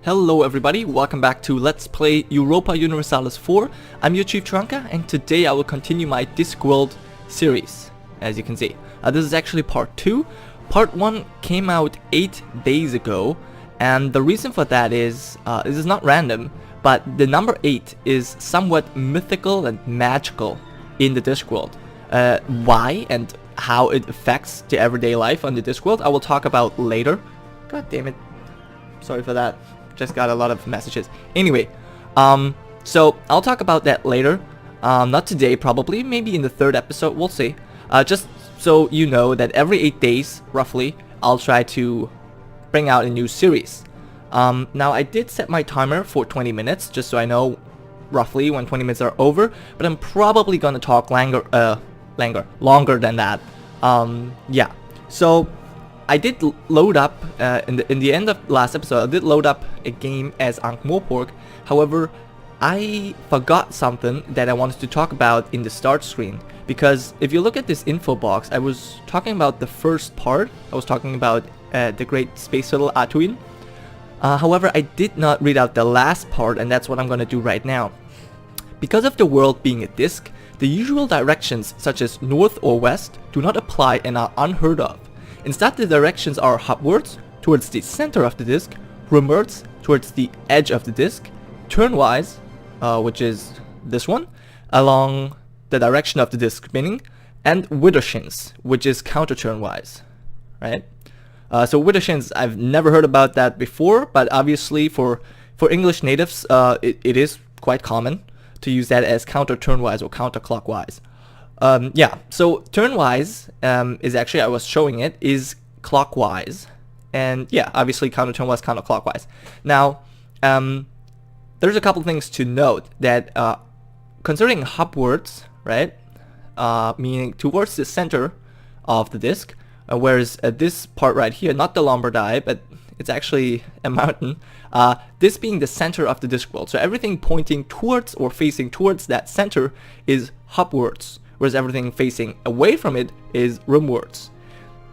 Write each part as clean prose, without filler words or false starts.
Hello everybody, welcome back to Let's Play Europa Universalis 4. I'm your Chief Gironca, and today I will continue my Discworld series, as you can see. This is actually part 2. Part 1 came out 8 days ago, and the reason for that is, this is not random, but the number 8 is somewhat mythical and magical in the Discworld. Why and how it affects the everyday life on the Discworld, I will talk about later. God damn it. Sorry for that. Just got a lot of messages. Anyway, so I'll talk about that later. Not today, probably. Maybe in the 3rd episode. We'll see. Just so you know that every 8 days, roughly, I'll try to bring out a new series. Now, I did set my timer for 20 minutes, just so I know roughly when 20 minutes are over. But I'm probably gonna talk longer than that. Yeah. So I did load up, in the end of last episode, I did load up a game as ankh-morpork. However, I forgot something that I wanted to talk about in the start screen. Because if you look at this info box, I was talking about the first part. I was talking about the great space shuttle Tatooine. However, I did not read out the last part, and that's what I'm going to do right now. Because of the world being a disk, the usual directions such as north or west do not apply and are unheard of. Instead, the directions are upwards, towards the center of the disk, rimwards, towards the edge of the disk, turnwise, which is this one, along the direction of the disk spinning, and widdershins, which is counter-turnwise, right? So widdershins, I've never heard about that before, but obviously for English natives, it is quite common to use that as counter-turnwise or counterclockwise. Yeah, so turnwise is actually, I was showing it, is clockwise. And yeah, obviously counter-turnwise, counterclockwise. Now, there's a couple things to note that considering upwards, right, meaning towards the center of the disk, whereas this part right here, not the Lombardy, but it's actually a mountain, this being the center of the disk world. So everything pointing towards or facing towards that center is upwards, whereas everything facing away from it is rimwards.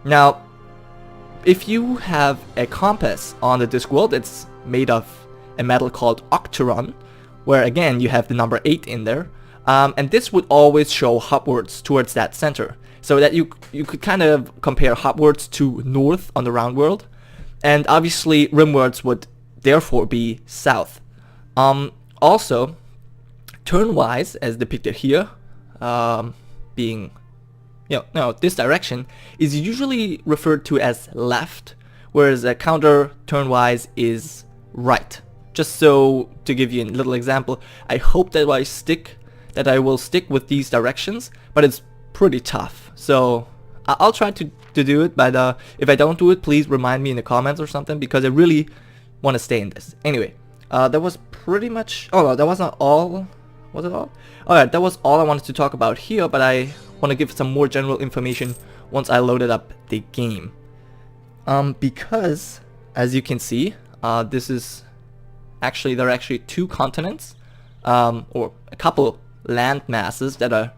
Now, if you have a compass on the disk world, it's made of a metal called octaron, where again you have the number 8 in there, and this would always show upwards towards that center, so that you could kind of compare upwards to north on the round world, and obviously rimwards would therefore be south. Also, turnwise, as depicted here, being, this direction is usually referred to as left, whereas a counter turnwise is right. Just so to give you a little example, I hope that I will stick with these directions, but it's pretty tough. So I'll try to do it, but if I don't do it, please remind me in the comments or something, because I really want to stay in this. Anyway, that was pretty much. Oh no, that was not all. Was it all? Alright, that was all I wanted to talk about here, but I want to give some more general information once I loaded up the game. Because, as you can see, this is actually, there are actually 2 continents, or a couple land masses that are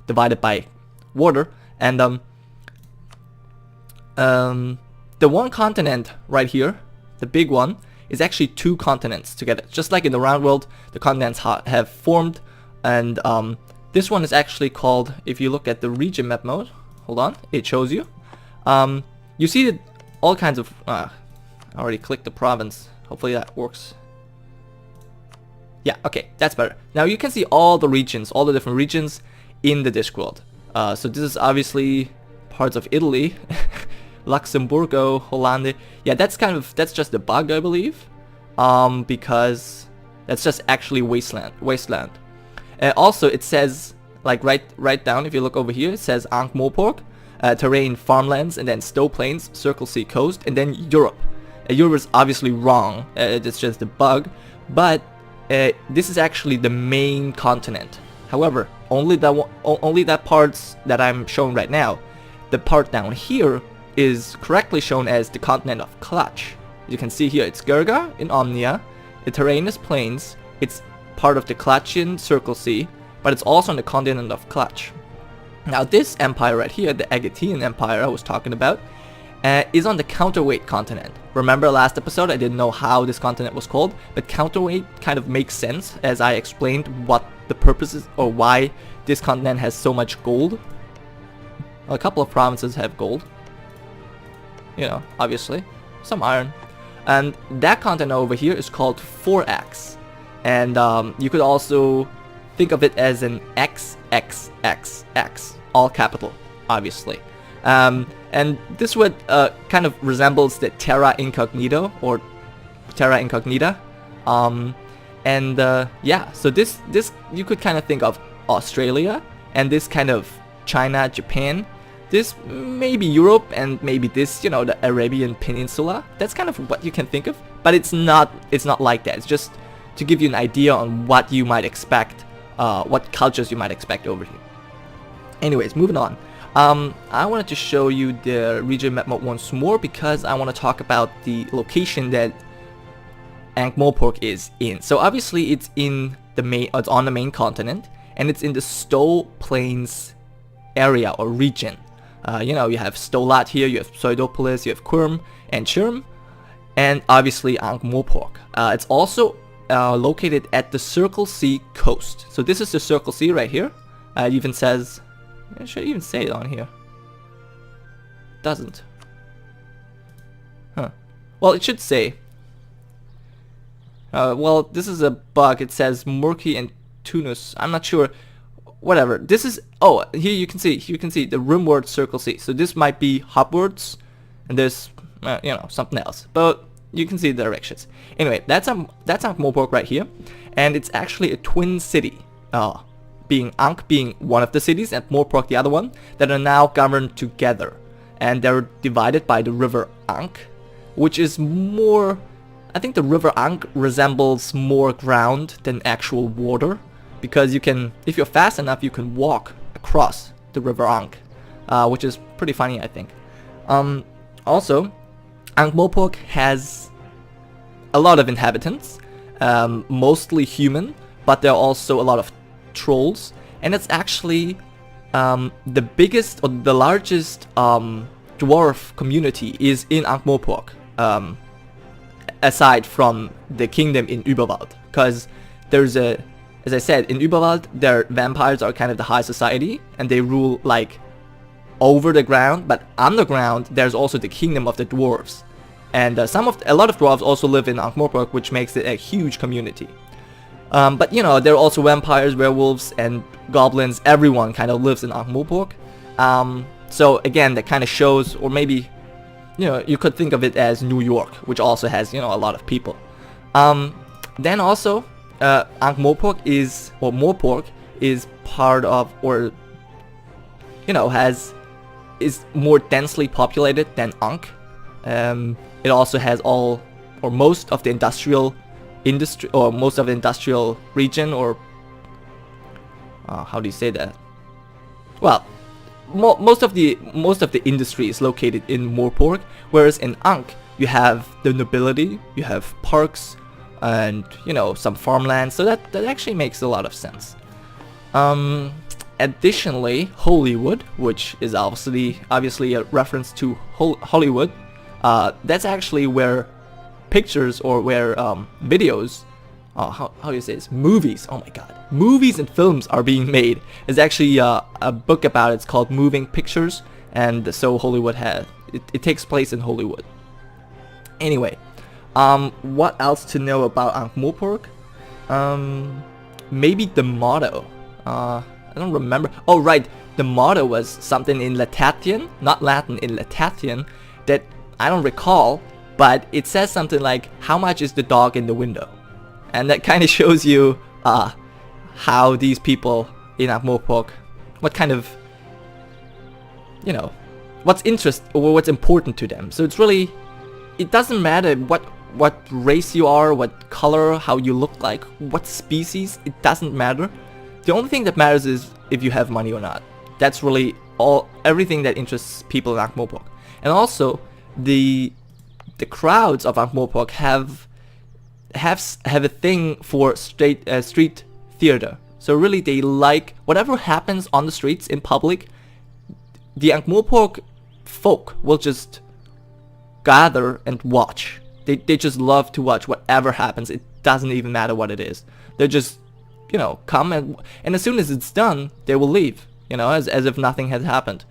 divided by water, and the one continent right here, the big one, is actually 2 continents together. Just like in the round world, the continents have formed, and this one is actually called, if you look at the region map mode, hold on, it shows you. You see that all kinds of, I already clicked the province, hopefully that works. Yeah, okay, that's better. Now you can see all the regions, all the different regions in the Discworld. So this is obviously parts of Italy, Luxembourgo, Hollande. Yeah, that's just a bug, I believe, because that's just actually wasteland. Also, it says, like right down, if you look over here, it says ankh-morpork, terrain, farmlands, and then snow plains, circle sea coast, and then Europe. Europe is obviously wrong. It's just a bug, but this is actually the main continent. However, only that parts that I'm showing right now. The part down here is correctly shown as the continent of Clutch. You can see here it's Gerga in Omnia, the terrain is plains, it's part of the Clutchian Circle Sea, but it's also on the continent of Clutch. Now this empire right here, the Agathian Empire I was talking about, is on the counterweight continent. Remember last episode I didn't know how this continent was called, but counterweight kind of makes sense as I explained what the purpose is or why this continent has so much gold. A couple of provinces have gold, you know, obviously, some iron. And that continent over here is called 4X. And you could also think of it as an XXXX, all capital, obviously. And this would kind of resembles the Terra Incognito or Terra Incognita. Yeah, so this you could kind of think of Australia, and this kind of China, Japan. This maybe Europe, and maybe this, you know, the Arabian Peninsula. That's kind of what you can think of, but it's not like that. It's just to give you an idea on what you might expect, what cultures you might expect over here. Anyways, moving on. I wanted to show you the region map mode once more because I want to talk about the location that ankh-morpork is in. So obviously it's in the main, it's on the main continent, and it's in the Stow Plains area or region. You know, you have Stolat here, you have Pseudopolis, you have Qurm and Chirm, and obviously ankh-morpork. It's also located at the Circle Sea coast. So this is the Circle Sea right here. It even says, I should even say it on here. Doesn't. Huh. Well, it should say. Well, this is a bug. It says Murky and Tunus. I'm not sure. Whatever. This is. Oh, here you can see. You can see the rimward Circle Sea. So this might be hopwards, and there's you know, something else. But you can see the directions. Anyway, that's ankh-morpork right here, and it's actually a twin city. Being Ankh being one of the cities and Morpork the other one, that are now governed together, and they're divided by the river Ankh, which is more, I think the river Ankh resembles more ground than actual water, because you can, if you're fast enough, you can walk across the river Ankh, which is pretty funny, I think. Also, ankh-morpork has a lot of inhabitants, mostly human, but there are also a lot of trolls, and it's actually the biggest or the largest dwarf community is in ankh-morpork, aside from the kingdom in Überwald, because there's a, as I said, in Überwald their vampires are kind of the high society and they rule like over the ground, but underground there's also the kingdom of the dwarves, and a lot of dwarves also live in ankh-morpork, which makes it a huge community. But you know, there are also vampires, werewolves, and goblins. Everyone kind of lives in ankh-morpork. So again, that kind of shows, or maybe, you know, you could think of it as New York, which also has, you know, a lot of people. Then also, ankh-morpork is, or morpork is part of, or you know, is more densely populated than Ankh. It also has all, or most of the industrial industry, or most of the industrial region, or how do you say that? Well, most of the industry is located in Morpork, whereas in Ankh you have the nobility, you have parks, and you know, some farmland. So that actually makes a lot of sense. Additionally, Hollywood, which is obviously a reference to Hollywood, that's actually where pictures, or where videos, how do you say this? Movies, oh my god. Movies and films are being made. There's actually a book about it. It's called Moving Pictures, and so Hollywood it takes place in Hollywood. Anyway, what else to know about ankh-morpork? Maybe the motto. I don't remember. Oh right, the motto was something in Latatian, not Latin, in Latatian, that I don't recall, but it says something like, how much is the dog in the window? And that kind of shows you how these people in ankh-morpork, what kind of, you know, what's what's important to them. So it's really, it doesn't matter what race you are, what color, how you look like, what species, it doesn't matter. The only thing that matters is if you have money or not. That's really everything that interests people in ankh-morpork. And also, the crowds of ankh-morpork have a thing for street theater. So really, they like whatever happens on the streets in public. The ankh-morpork folk will just gather and watch. They just love to watch whatever happens. It doesn't even matter what it is. They just, you know, come and as soon as it's done, they will leave, you know, as if nothing had happened.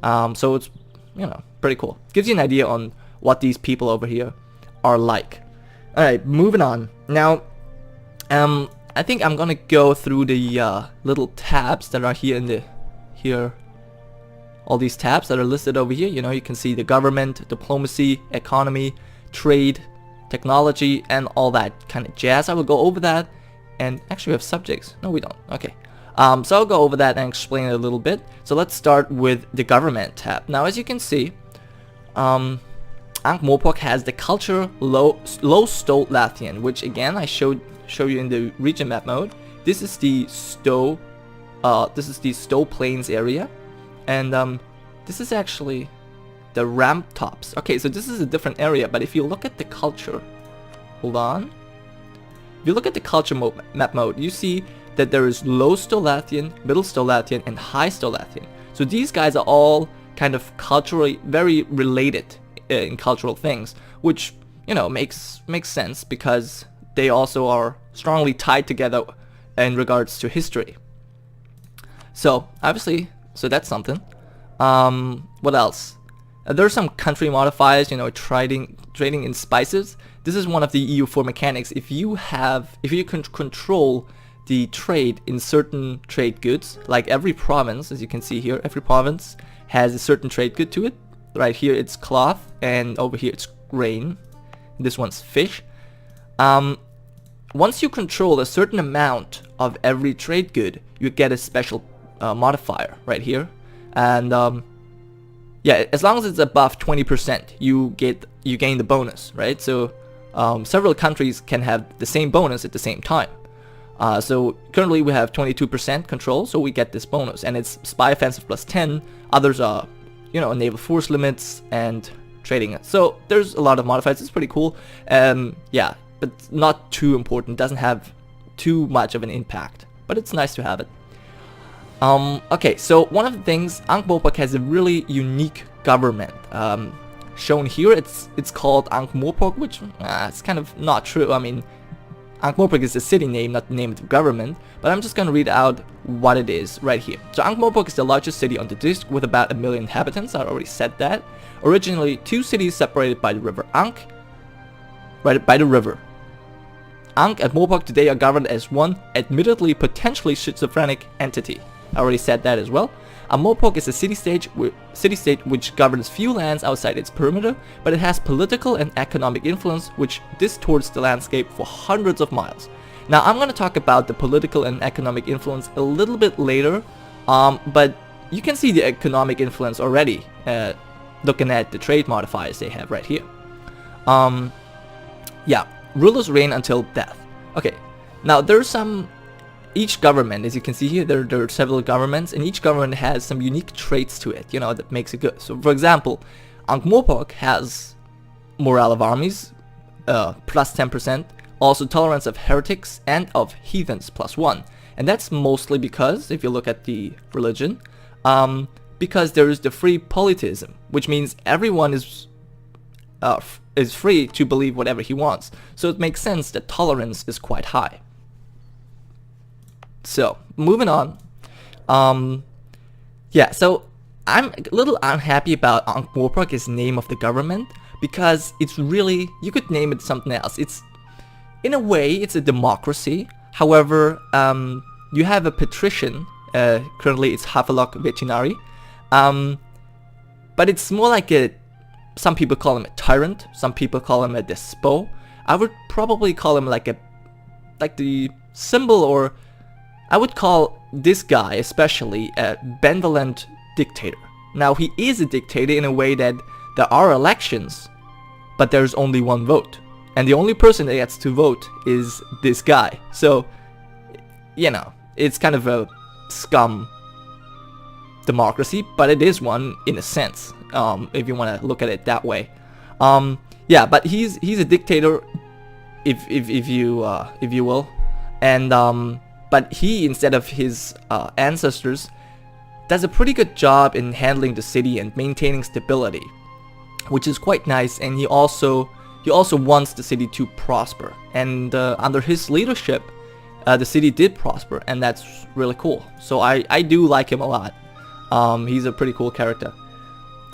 So it's, you know, pretty cool. Gives you an idea on what these people over here are like. Alright, moving on. Now, I think I'm gonna go through the little tabs that are here. All these tabs that are listed over here. You know, you can see the government, diplomacy, economy, trade, technology, and all that kind of jazz. I will go over that. And actually we have subjects. No, we don't. Okay. So I'll go over that and explain it a little bit. So let's start with the government tab. Now, as you can see, ankh-morpork has the culture low Stow Lathian, which again I show you in the region map mode. This is the Stow Plains area, and this is actually the ramp tops. Okay, so this is a different area, but if you look at the culture, hold on. If you look at the culture map mode, you see that there is low Stow Lathian, middle Stow Lathian, and high Stow Lathian. So these guys are all kind of culturally very related in cultural things, which, you know, makes sense because they also are strongly tied together in regards to history. So obviously, so that's something. What else? There's some country modifiers, you know, trading in spices. This is one of the EU4 mechanics. If you can control the trade in certain trade goods, like every province, as you can see here, every province has a certain trade good to it. Right here it's cloth, and over here it's grain. This one's fish. Once you control a certain amount of every trade good, you get a special modifier right here, and yeah, as long as it's above 20%, you gain the bonus, right? So several countries can have the same bonus at the same time. So currently we have 22% control, so we get this bonus, and it's spy offensive plus 10. Others are, you know, naval force limits and trading. So there's a lot of modifiers. It's pretty cool. Yeah, but not too important. Doesn't have too much of an impact, but it's nice to have it. Okay, so one of the things, ankh-morpork has a really unique government. Shown here, it's called ankh-morpork, which it's kind of not true. I mean, ankh-morpork is the city name, not the name of the government, but I'm just gonna read out what it is right here. So ankh-morpork is the largest city on the disk with about 1 million inhabitants. I already said that. Originally, 2 cities separated by the river Ankh. Right by the river. Ankh and Morpork today are governed as one, admittedly potentially schizophrenic entity. I already said that as well. Morpork is a city-state which governs few lands outside its perimeter, but it has political and economic influence which distorts the landscape for hundreds of miles. Now I'm going to talk about the political and economic influence a little bit later, but you can see the economic influence already looking at the trade modifiers they have right here. Yeah, rulers reign until death. Okay, now there's some... Each government, as you can see here, there are several governments, and each government has some unique traits to it, you know, that makes it good. So, for example, ankh-morpork has morale of armies, plus 10%, also tolerance of heretics and of heathens, plus 1. And that's mostly because, if you look at the religion, because there is the free polytheism, which means everyone is free to believe whatever he wants. So it makes sense that tolerance is quite high. So, moving on. Yeah, so I'm a little unhappy about ankh-morpork's name of the government, because it's really, you could name it something else. It's, in a way, it's a democracy. However, you have a patrician, currently it's Havelok Vetinari, but it's more like a, some people call him a tyrant, some people call him a despot. I would probably call him like the symbol, or I would call this guy especially a benevolent dictator. Now he is a dictator in a way that there are elections, but there's only one vote. And the only person that gets to vote is this guy. So, you know, it's kind of a scum democracy, but it is one in a sense, if you want to look at it that way. Yeah, but he's a dictator, if you will, and but he, instead of his ancestors, does a pretty good job in handling the city and maintaining stability. which is quite nice. And he also wants the city to prosper, and under his leadership, the city did prosper, and that's really cool. So I do like him a lot. He's a pretty cool character.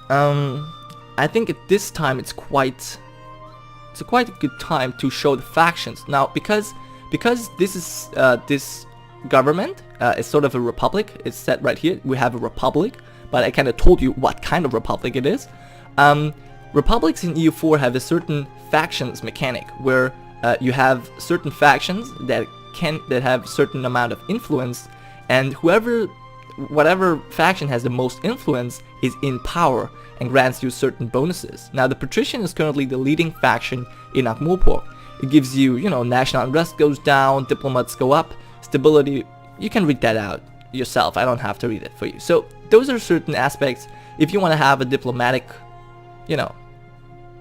I think at this time it's quite a good time to show the factions now, because this is this government is sort of a republic. It's set right here. We have a republic, but I kind of told you what kind of republic it is. Republics in EU4 have a certain factions mechanic where you have certain factions that have certain amount of influence, and whatever faction has the most influence is in power and grants you certain bonuses. Now the patrician is currently the leading faction in ankh-morpork. It gives you, national unrest goes down, diplomats go up, stability. You can read that out yourself. I don't have to read it for you. So those are certain aspects. If you want to have a diplomatic,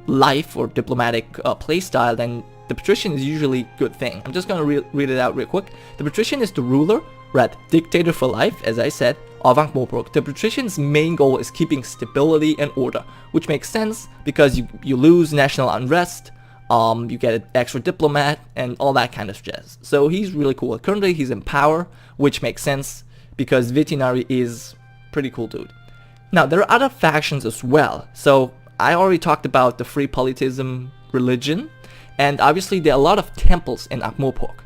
life or diplomatic playstyle, then the patrician is usually a good thing. I'm just going to read it out real quick. The patrician is the ruler, right, dictator for life, as I said, of ankh-morpork. The patrician's main goal is keeping stability and order, which makes sense because you lose national unrest, you get an extra diplomat, and all that kind of jazz. So he's really cool. Currently he's in power, which makes sense because Veterinary is pretty cool dude. Now there are other factions as well. So I already talked about the free polytheism religion, and obviously there are a lot of temples in ankh-morpork.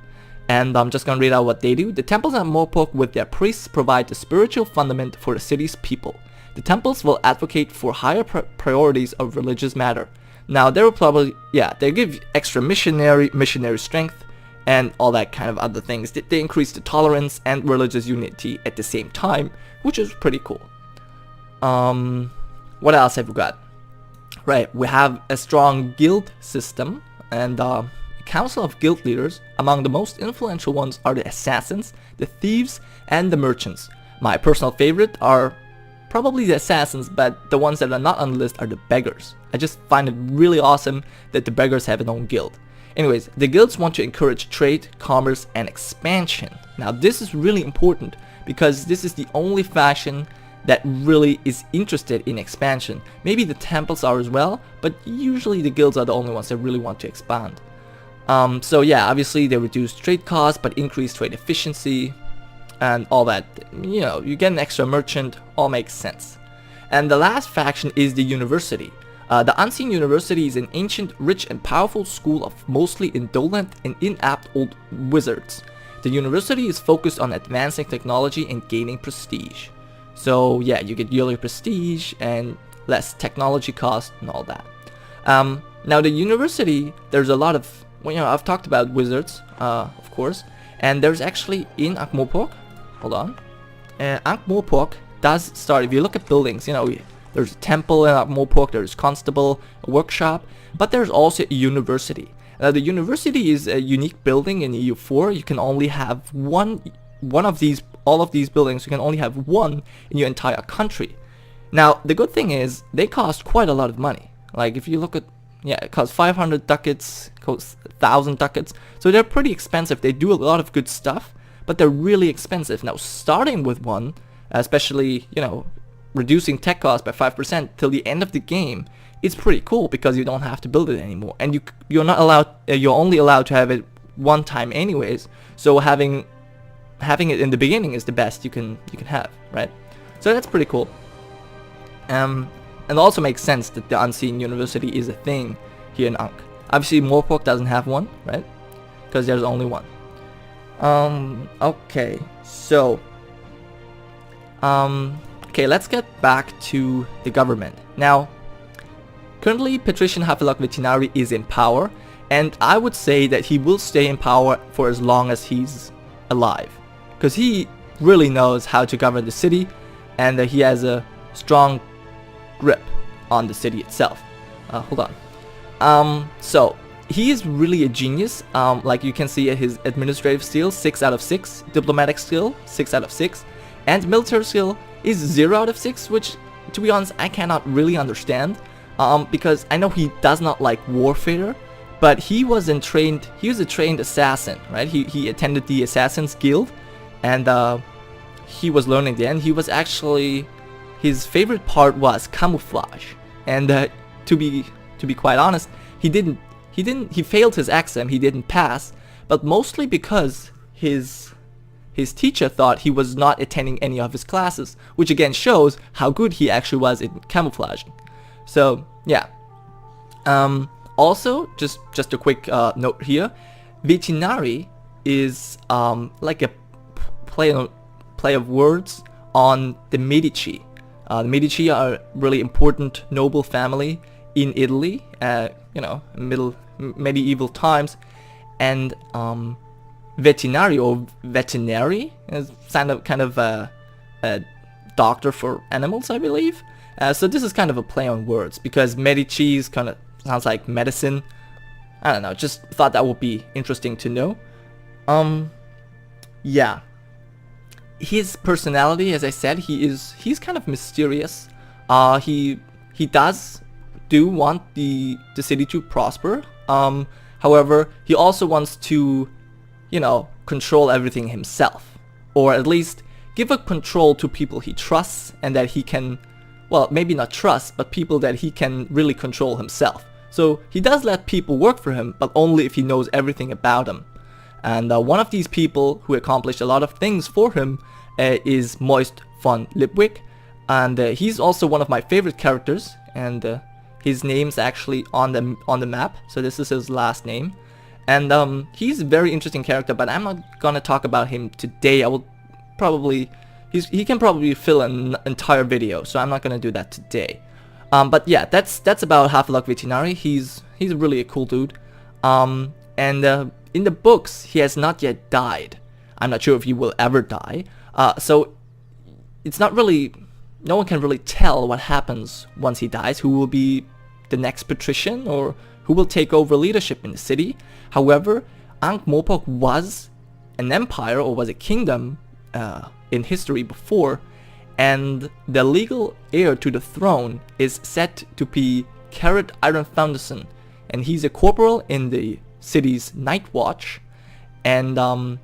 And I'm just gonna read out what they do. The temples at ankh-morpork with their priests provide the spiritual fundament for the city's people. The temples will advocate for higher priorities of religious matter. Now they will probably, they give extra missionary strength and all that kind of other things. They increase the tolerance and religious unity at the same time, which is pretty cool. What else have we got? Right, we have a strong guild system and a council of guild leaders. Among the most influential ones are the assassins, the thieves, and the merchants. My personal favorite are probably the assassins, but the ones that are not on the list are the beggars. I just find it really awesome that the beggars have an own guild. Anyways, the guilds want to encourage trade, commerce, and expansion. Now this is really important because this is the only faction that really is interested in expansion. Maybe the temples are as well, but usually the guilds are the only ones that really want to expand. So yeah, obviously they reduce trade costs but increase trade efficiency and all that. You get an extra merchant, all makes sense. And the last faction is the university. The Unseen University is an ancient, rich, and powerful school of mostly indolent and inept old wizards. The university is focused on advancing technology and gaining prestige. So yeah, you get yearly prestige and less technology cost and all that. Now the university, there's a lot of, I've talked about wizards, of course, and there's actually in ankh-morpork, hold on, ankh-morpork does start, if you look at buildings, there's a temple in ankh-morpork, there's constable, a workshop, but there's also a university. Now the university is a unique building in EU4. You can only have one of these, all of these buildings, you can only have one in your entire country. Now the good thing is they cost quite a lot of money. Like if you look at, it costs 500 ducats, costs 1,000 ducats, so they're pretty expensive. They do a lot of good stuff, but they're really expensive. Now starting with one, especially reducing tech costs by 5% till the end of the game, it's pretty cool because you don't have to build it anymore, and you're not allowed, you're only allowed to have it one time anyways. So having it in the beginning is the best you can have, right? So that's pretty cool. And it also makes sense that the Unseen University is a thing here in Ankh. Obviously Morpork doesn't have one, right? Because there's only one. Okay, so okay, let's get back to the government. Now currently Patrician Hafilok Vetinari is in power, and I would say that he will stay in power for as long as he's alive, because he really knows how to govern the city, and he has a strong grip on the city itself. Hold on. So he is really a genius. Like you can see at his administrative skill, 6 out of 6, diplomatic skill, 6 out of 6, and military skill is 0 out of 6, which to be honest I cannot really understand, because I know he does not like warfare, but he was a trained assassin, right? He attended the Assassin's Guild, and he was learning there, and he was actually, his favorite part was camouflage, and to be quite honest, he failed his exam, he didn't pass, but mostly because his teacher thought he was not attending any of his classes, which again shows how good he actually was in camouflaging. So yeah. Also, just a quick note here, Vetinari is like a play of words on the Medici. The Medici are a really important noble family in Italy, you know, medieval times, and veterinary or veterinary is kind of a doctor for animals, I believe. So this is kind of a play on words because Medici is kind of sounds like medicine. I don't know, just thought that would be interesting to know. Yeah. His personality, as I said, he's kind of mysterious. He does want the city to prosper. However, he also wants to, you know, control everything himself, or at least give a control to people he trusts and that he can, well, maybe not trust, but people that he can really control himself. So he does let people work for him, but only if he knows everything about them. And one of these people who accomplished a lot of things for him is Moist von Lipwig, and he's also one of my favorite characters, and his name's actually on the map, so this is his last name. And he's a very interesting character, but I'm not gonna talk about him today. I will probably, he can probably fill an entire video, so I'm not gonna do that today. But yeah, that's about Half-Luck Vetinari. He's really a cool dude. And in the books, he has not yet died. I'm not sure if he will ever die. So it's not really, no one can really tell what happens once he dies, who will be the next patrician or who will take over leadership in the city. However, Ankh-morpork was an empire or was a kingdom in history before, and the legal heir to the throne is said to be Carrot Iron Founderson, and he's a corporal in the city's night watch. And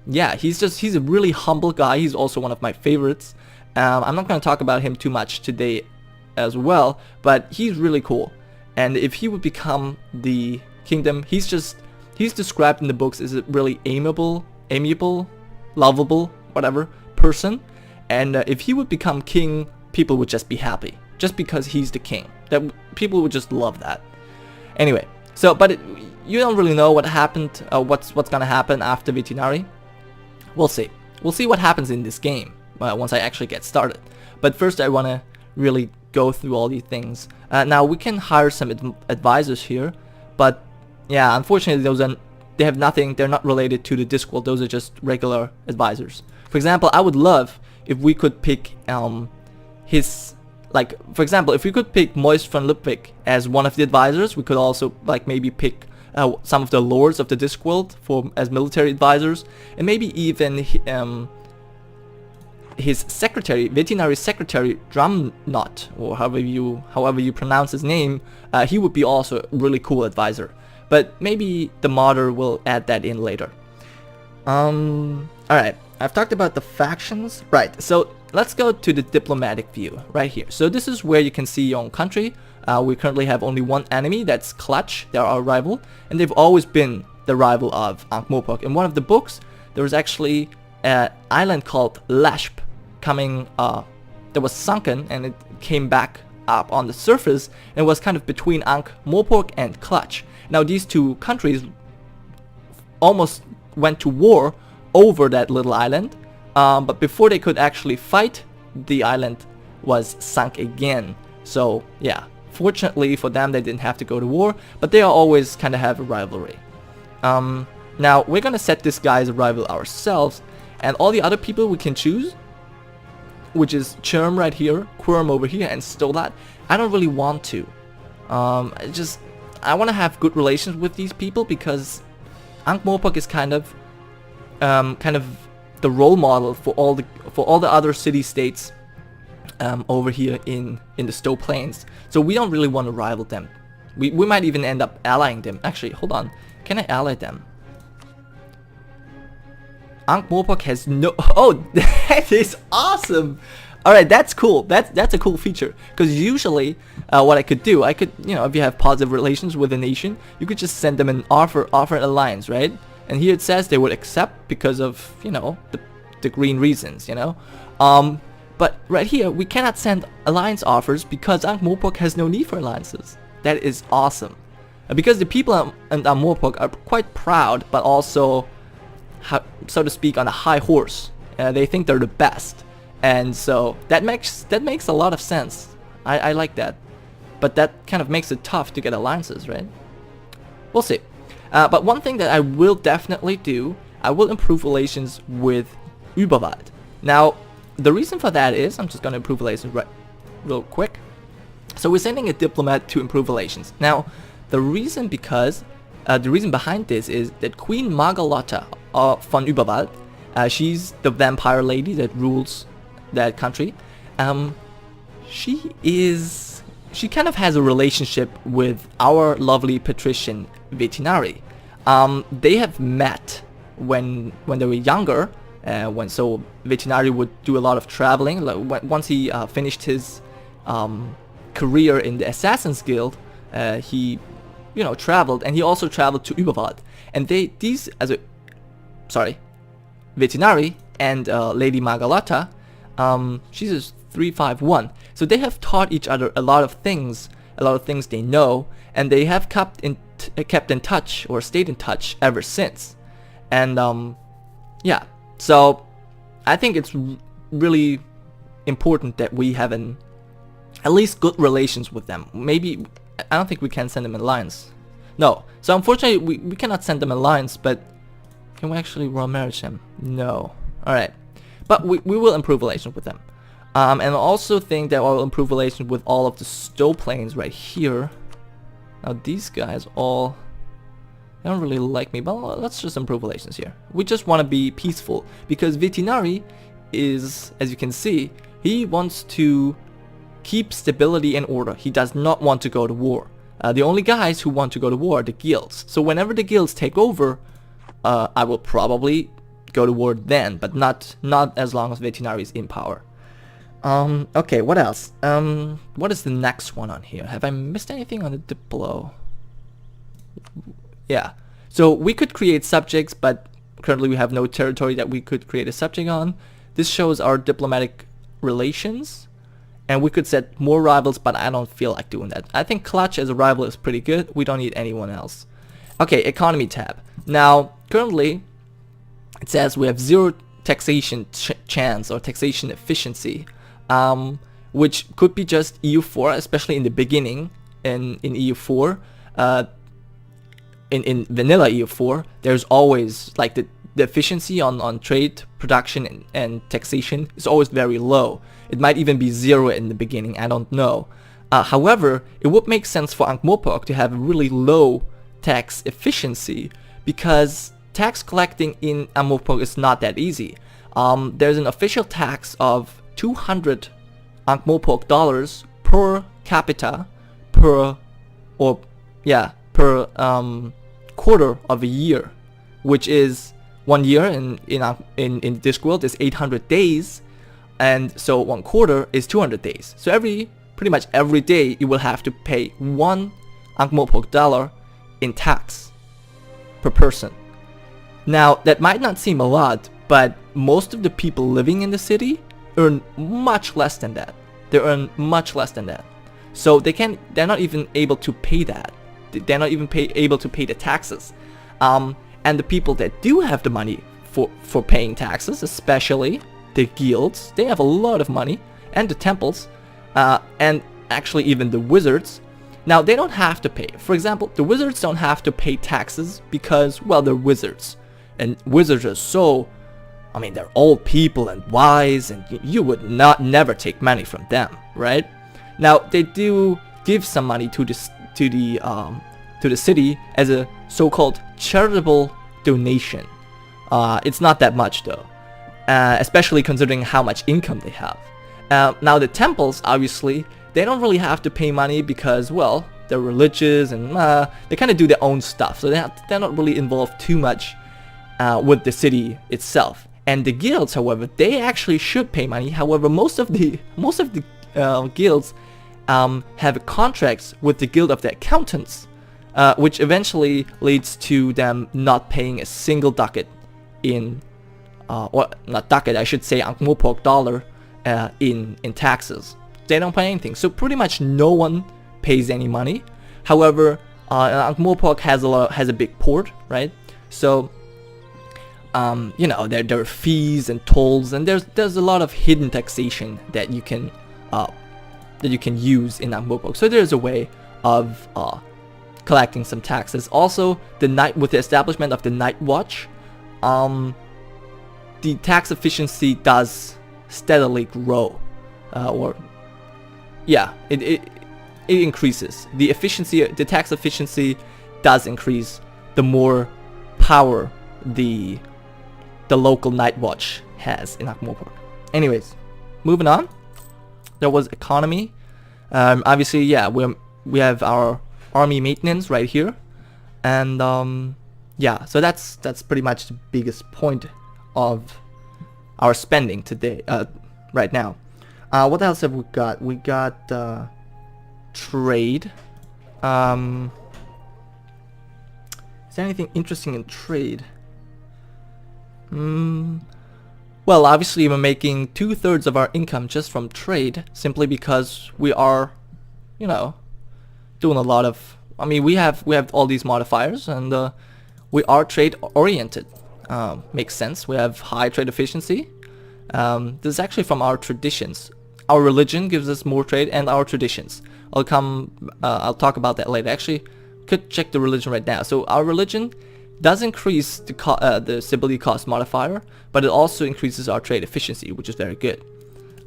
yeah, he's a really humble guy. He's also one of my favorites. I'm not going to talk about him too much today as well, but he's really cool. And if he would become the kingdom, he's described in the books as a really amiable, lovable, whatever person. And if he would become king, people would just be happy, just because he's the king. That people would just love that. Anyway, so but you don't really know what happened, what's gonna happen after Vetinari. We'll see. We'll see what happens in this game once I actually get started. But first, I wanna really go through all these things. Now we can hire some advisors here, but yeah, unfortunately, they have nothing. They're not related to the Discworld. Those are just regular advisors. For example, I would love if we could pick for example, if we could pick Moist von Lipwig as one of the advisors, we could also like maybe pick some of the lords of the Discworld as military advisors, and maybe even his secretary, veterinary secretary Drumknot, or however you pronounce his name, he would be also a really cool advisor. But maybe the modder will add that in later. Alright, I've talked about the factions. Right, so let's go to the diplomatic view right here. So this is where you can see your own country. We currently have only one enemy, that's Clutch. They're our rival, and they've always been the rival of Ankh-morpork. In one of the books, there was actually an island called Lashp that was sunken, and it came back up on the surface, and it was kind of between Ankh-morpork and Clutch. Now these two countries almost went to war over that little island, but before they could actually fight, the island was sunk again. So yeah, fortunately for them, they didn't have to go to war, but they always kind of have a rivalry. Now we're gonna set this guy as a rival ourselves, and all the other people we can choose, which is Churm right here, Quirm over here, and Stolat. I don't really want to. I want to have good relations with these people because Ankh-morpork is kind of the role model for all the other city-states over here in the Stowe Plains. So we don't really want to rival them. We might even end up allying them. Actually, hold on. Can I ally them? Ankh-morpork has no... Oh, that is awesome! All right, that's cool. That's a cool feature. Because usually, what I could do, if you have positive relations with a nation, you could just send them an offer an alliance, right? And here it says they would accept because of the green reasons, But right here, we cannot send alliance offers because ankh-morpork has no need for alliances. That is awesome. Because the people in ankh-morpork are quite proud, but also, so to speak, on a high horse. They think they're the best. And so that makes a lot of sense. I like that. But that kind of makes it tough to get alliances, right? We'll see. But one thing that I will definitely do, I will improve relations with Überwald. Now, the reason for that is, I'm just going to improve relations real quick. So we're sending a diplomat to improve relations. Now, the reason behind this is that Queen Margalotta von Überwald, she's the vampire lady that rules that country. She kind of has a relationship with our lovely patrician Vetinari. They have met when they were younger. So Vetinari would do a lot of traveling. Once he finished his career in the Assassin's Guild, he traveled, and he also traveled to Überwald. And Vetinari and Lady Margalotta, she's a 351. So they have taught each other a lot of things they know, and they have kept in touch or stayed in touch ever since. And yeah. So I think it's really important that we have at least good relations with them. Maybe, I don't think we can send them an alliance. No. So unfortunately, we cannot send them an alliance, but can we actually royal marriage them? No. Alright. But we will improve relations with them. And I also think that I'll improve relations with all of the Stow planes right here. Now these guys all... they don't really like me, but let's just improve relations here. We just want to be peaceful, because Vetinari is, as you can see, he wants to keep stability and order. He does not want to go to war. The only guys who want to go to war are the guilds. So whenever the guilds take over, I will probably go to war then, but not as long as Vetinari is in power. Okay, what else? What is the next one on here? Have I missed anything on the Diplo? Yeah, so we could create subjects, but currently we have no territory that we could create a subject on. This shows our diplomatic relations, and we could set more rivals, but I don't feel like doing that. I think Clutch as a rival is pretty good. We don't need anyone else. Okay, economy tab. Now, currently, it says we have 0 taxation chance or taxation efficiency, which could be just EU4, especially in the beginning in EU4. In vanilla EU4, there's always like the efficiency on trade, production, and taxation is always very low. It might even be 0 in the beginning, I don't know. However, it would make sense for ankh-morpork to have a really low tax efficiency, because tax collecting in ankh-morpork is not that easy. There's an official tax of 200 ankh-morpork dollars per capita per quarter of a year, which is 1 year in Discworld is 800 days, and so 1 quarter is 200 days. So pretty much every day you will have to pay 1 ankh-morpork dollar in tax per person. Now that might not seem a lot, but most of the people living in the city earn much less than that. They earn much less than that. So they're not even able to pay that. They're not even able to pay the taxes. And the people that do have the money for paying taxes, especially the guilds, they have a lot of money, and the temples, and actually even the wizards. Now they don't have to pay. For example, the wizards don't have to pay taxes because, well, they're wizards. And wizards are so, I mean, they're old people and wise, and you would never take money from them, right? Now they do give some money to the city as a so-called charitable donation. It's not that much though, especially considering how much income they have. Now the temples, obviously, they don't really have to pay money because, well, they're religious and they kind of do their own stuff, so they're not really involved too much with the city itself. And the guilds, however, they actually should pay money. However, most of the guilds have contracts with the guild of the accountants, which eventually leads to them not paying a single ducat in, or not ducat, I should say ankh-morpork dollar in taxes. They don't pay anything. So pretty much no one pays any money. However, ankh-morpork has a big port, right? So you know, there are fees and tolls, and there's a lot of hidden taxation that you can use in ankh-morpork. So there's a way of collecting some taxes. Also, with the establishment of the night watch, the tax efficiency does steadily grow, it increases. The tax efficiency does increase the more power the local night watch has in ankh-morpork. Anyways, moving on. There was economy. Obviously, yeah, we have our army maintenance right here, and yeah, so that's pretty much the biggest point of our spending today, right now. What else have we got? We got trade. Is there anything interesting in trade? Well, obviously we're making 2/3 of our income just from trade, simply because we are, you know, doing a lot of, I mean, we have all these modifiers, and we are trade oriented. Makes sense. We have high trade efficiency. This is actually from our traditions. Our religion gives us more trade, and our traditions. I'll talk about that later. Actually, could check the religion right now. So our religion does increase the stability cost modifier, but it also increases our trade efficiency, which is very good.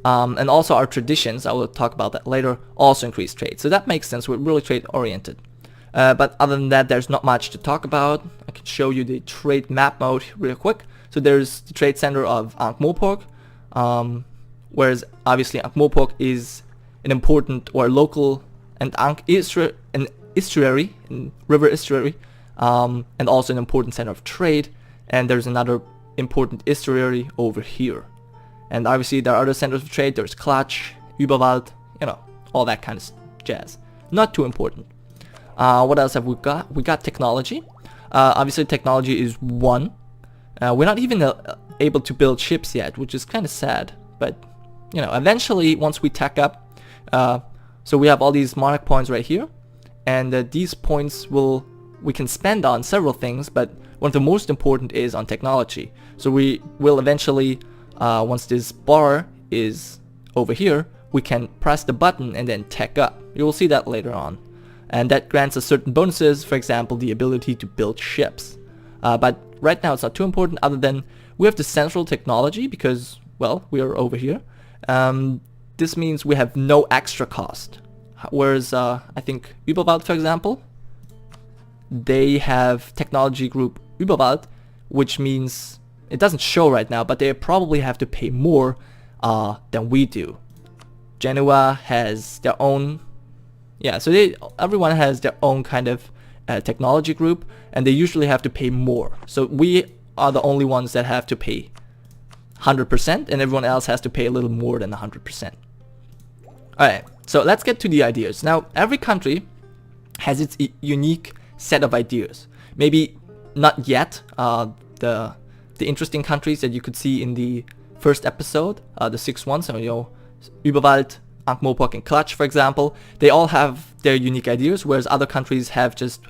And also our traditions, I will talk about that later, also increase trade. So that makes sense. We're really trade oriented. But other than that, there's not much to talk about. I can show you the trade map mode real quick. So there's the trade center of ankh-morpork, whereas obviously ankh-morpork is an important or local and an estuary, river estuary, and also an important center of trade. And there's another important estuary over here. And obviously there are other centers of trade. There's Klatsch, Überwald, you know, all that kind of jazz. Not too important. What else have we got? We got technology. Obviously technology is 1. We're not even able to build ships yet, which is kind of sad. But, you know, eventually once we tech up, so we have all these monarch points right here. And these points we can spend on several things, but one of the most important is on technology. So we will eventually, once this bar is over here, we can press the button and then tech up. You will see that later on. And that grants us certain bonuses, for example, the ability to build ships. But right now it's not too important, other than we have the central technology because, well, we are over here. This means we have no extra cost. Whereas I think Überwald, for example, they have technology group Überwald, which means it doesn't show right now, but they probably have to pay more than we do. Genoa has their own, yeah, so everyone has their own kind of technology group, and they usually have to pay more. So we are the only ones that have to pay 100%, and everyone else has to pay a little more than 100%. Alright, so let's get to the ideas. Now, every country has its unique set of ideas. Maybe not yet the interesting countries that you could see in the first episode, the 6 ones, so, you know, Überwald, ankh-morpork, and Klatsch, for example. They all have their unique ideas, whereas other countries have just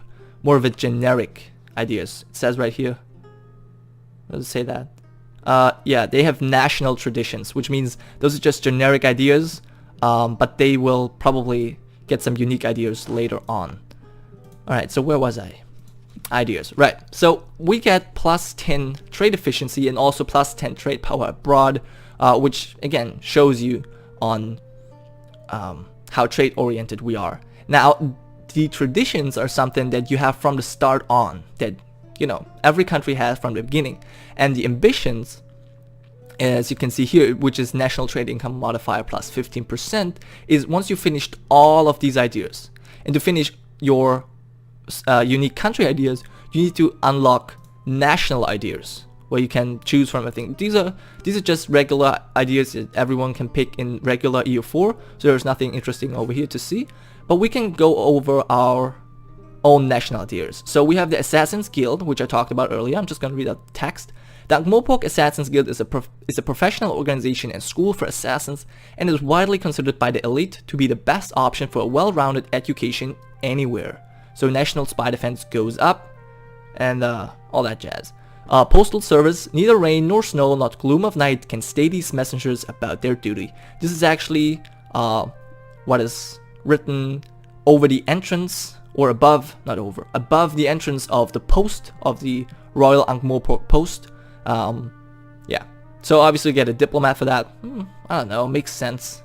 more of a generic ideas. It says right here. What does it say that? Yeah, they have national traditions, which means those are just generic ideas, but they will probably get some unique ideas later on. Alright, so where was I? Ideas. Right, so we get plus 10 trade efficiency and also plus 10 trade power abroad, which again shows you on how trade oriented we are. Now, the traditions are something that you have from the start on, that, you know, every country has from the beginning. And the ambitions, as you can see here, which is national trade income modifier plus 15%, is once you finished all of these ideas, and to finish your unique country ideas, you need to unlock national ideas, where you can choose from. I think these are just regular ideas that everyone can pick in regular EU4, so there's nothing interesting over here to see. But we can go over our own national tiers. So we have the Assassin's Guild, which I talked about earlier. I'm just going to read out the text. The ankh-morpork Assassin's Guild is a professional organization and school for assassins, and is widely considered by the elite to be the best option for a well-rounded education anywhere. So national spy defense goes up, and all that jazz. Postal service, neither rain nor snow, not gloom of night, can stay these messengers about their duty. This is actually what is written over the entrance, or above, not over, above the entrance of the post, of the Royal Ankh-morpork post. Yeah, so obviously you get a diplomat for that. I don't know, makes sense.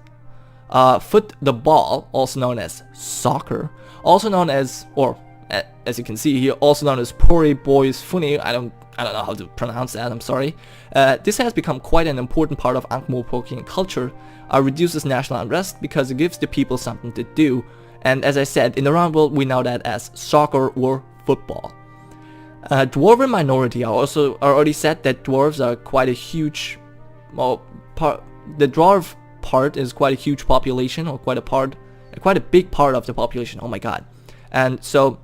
Foot the ball, also known as soccer, also known as, or as you can see here, also known as Pori Boys Funi. I don't know how to pronounce that, I'm sorry. This has become quite an important part of ankh-morporkian culture. Reduces national unrest because it gives the people something to do. And as I said, in the round world we know that as soccer or football. Dwarven minority, I already said that dwarves are quite a huge, well, the dwarf part is quite a huge population, or quite a big part of the population. Oh my god. And so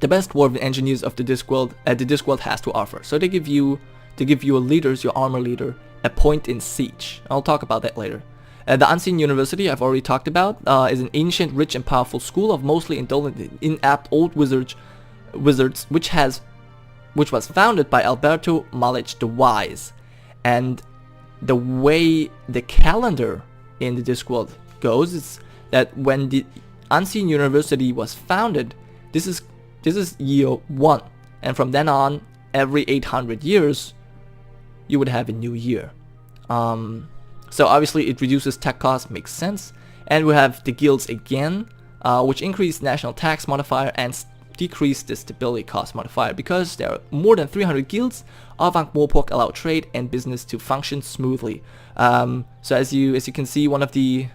the best dwarven engineers of the Discworld has to offer. So they give you your leaders, your armor leader, a point in siege. I'll talk about that later. The Unseen University, I've already talked about, is an ancient, rich, and powerful school of mostly indolent, inept old wizards, which was founded by Alberto Malich the Wise. And the way the calendar in the Discworld goes is that when the Unseen University was founded, this is year 1, and from then on, every 800 years, you would have a new year. So obviously it reduces tech costs, makes sense. And we have the guilds again, which increase national tax modifier and decrease the stability cost modifier, because there are more than 300 guilds of ankh-morpork allow trade and business to function smoothly. So as you can see, one of the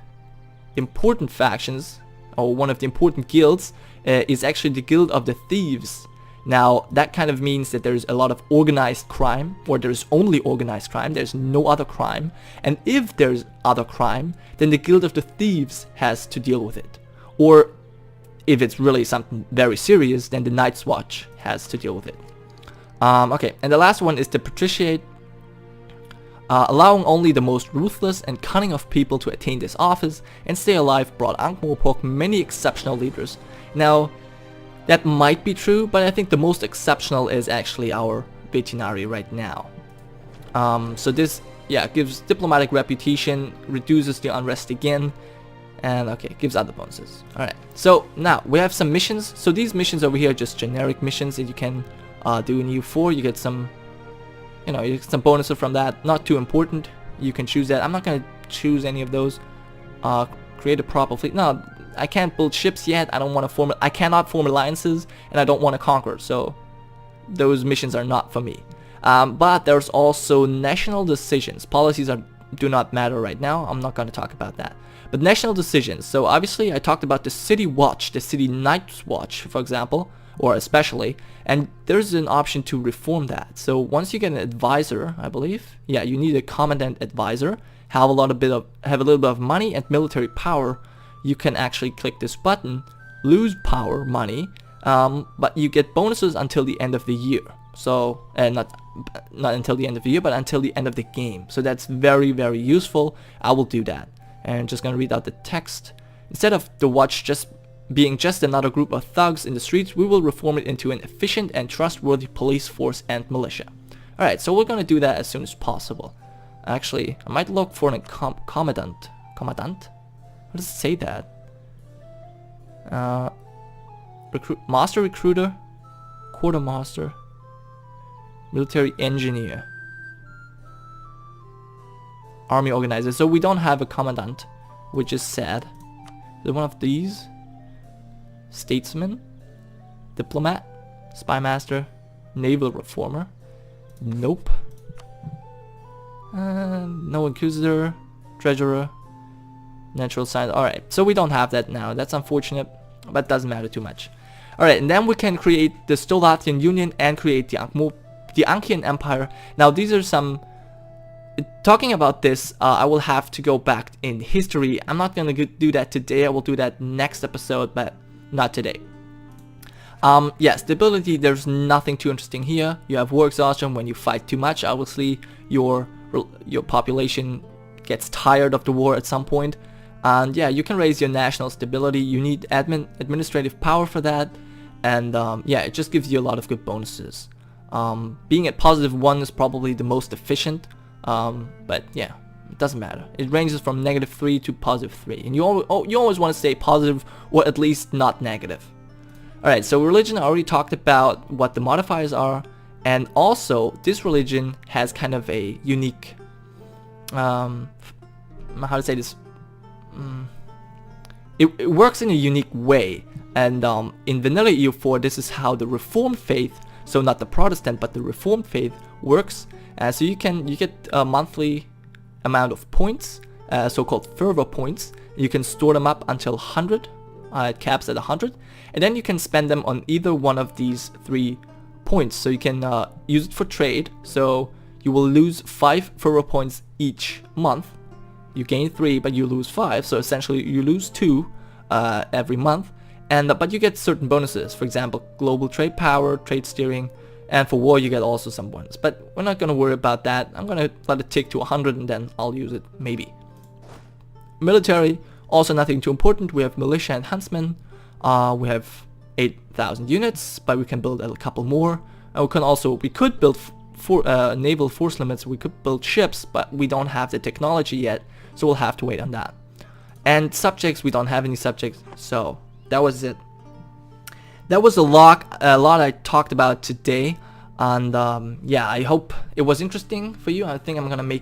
important factions, or one of the important guilds, is actually the Guild of the Thieves. Now that kind of means that there's a lot of organized crime, or there's only organized crime, there's no other crime. And if there's other crime, then the Guild of the Thieves has to deal with it. Or if it's really something very serious, then the Night's Watch has to deal with it. Okay, and the last one is the Patriciate, allowing only the most ruthless and cunning of people to attain this office and stay alive, brought ankh-morpork many exceptional leaders. Now, that might be true, but I think the most exceptional is actually our veterinary right now. So this, yeah, gives diplomatic reputation, reduces the unrest again, and okay, gives other bonuses. Alright, so now we have some missions. So these missions over here are just generic missions that you can do in EU4. You get some, you get some bonuses from that. Not too important. You can choose that. I'm not gonna choose any of those. Create a proper fleet. No, I can't build ships yet. I don't want to I cannot form alliances, and I don't want to conquer. So those missions are not for me. But there's also national decisions. Policies do not matter right now. I'm not going to talk about that. But national decisions. So obviously I talked about the city watch, the city night's watch, for example, or especially, and there's an option to reform that. So once you get an advisor, I believe, yeah, you need a commandant advisor, have a little bit of money and military power. You can actually click this button, lose power, money, but you get bonuses until the end of the year. So, not until the end of the year, but until the end of the game. So that's very, very useful. I will do that. And just gonna read out the text. Instead of the watch just being just another group of thugs in the streets, we will reform it into an efficient and trustworthy police force and militia. Alright, so we're gonna do that as soon as possible. Actually, I might look for a commandant. Commandant? How does it say that? Master recruiter, quartermaster, military engineer, army organizer. So we don't have a commandant, which is sad. Is it one of these? Statesman, diplomat, spy master, naval reformer. Nope. No inquisitor, treasurer, natural science. Alright, so we don't have that now. That's unfortunate, but doesn't matter too much. Alright, and then we can create the Stolathian Union and create the the Ankian Empire. Now these are some... Talking about this, I will have to go back in history. I'm not gonna do that today. I will do that next episode, but not today. Yeah, stability, there's nothing too interesting here. You have war exhaustion when you fight too much. Obviously, your population gets tired of the war at some point. And yeah, you can raise your national stability. You need administrative power for that. And yeah, it just gives you a lot of good bonuses. Being at +1 is probably the most efficient. But yeah, it doesn't matter. It ranges from -3 to +3, and you always want to stay positive, or at least not negative. Alright, so religion, I already talked about what the modifiers are, and also this religion has kind of a unique, how to say this, it works in a unique way, and in vanilla EU4 this is how the Reformed faith, so not the Protestant but the Reformed faith, works. So you get a monthly amount of points, so-called fervor points. You can store them up until 100, it caps at 100, and then you can spend them on either one of these 3 points. So you can use it for trade, so you will lose 5 fervor points each month. You gain 3, but you lose 5, so essentially you lose 2 every month. And but you get certain bonuses, for example, global trade power, trade steering, and for war you get also some bonus. But we're not going to worry about that. I'm going to let it tick to 100 and then I'll use it, maybe. Military, also nothing too important. We have militia and huntsmen. We have 8,000 units, but we can build a couple more. And we could build naval force limits. We could build ships, but we don't have the technology yet, so we'll have to wait on that. And subjects, we don't have any subjects, so that was it. That was a lot I talked about today, and yeah, I hope it was interesting for you. I think I'm gonna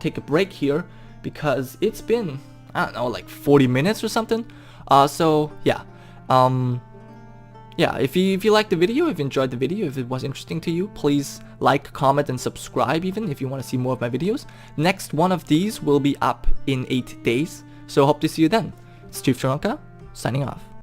take a break here because it's been, I don't know, like 40 minutes or something. So yeah, yeah. If you liked the video, if you enjoyed the video, if it was interesting to you, please like, comment, and subscribe. Even if you want to see more of my videos. Next one of these will be up in 8 days, so hope to see you then. It's Chief Gironca signing off.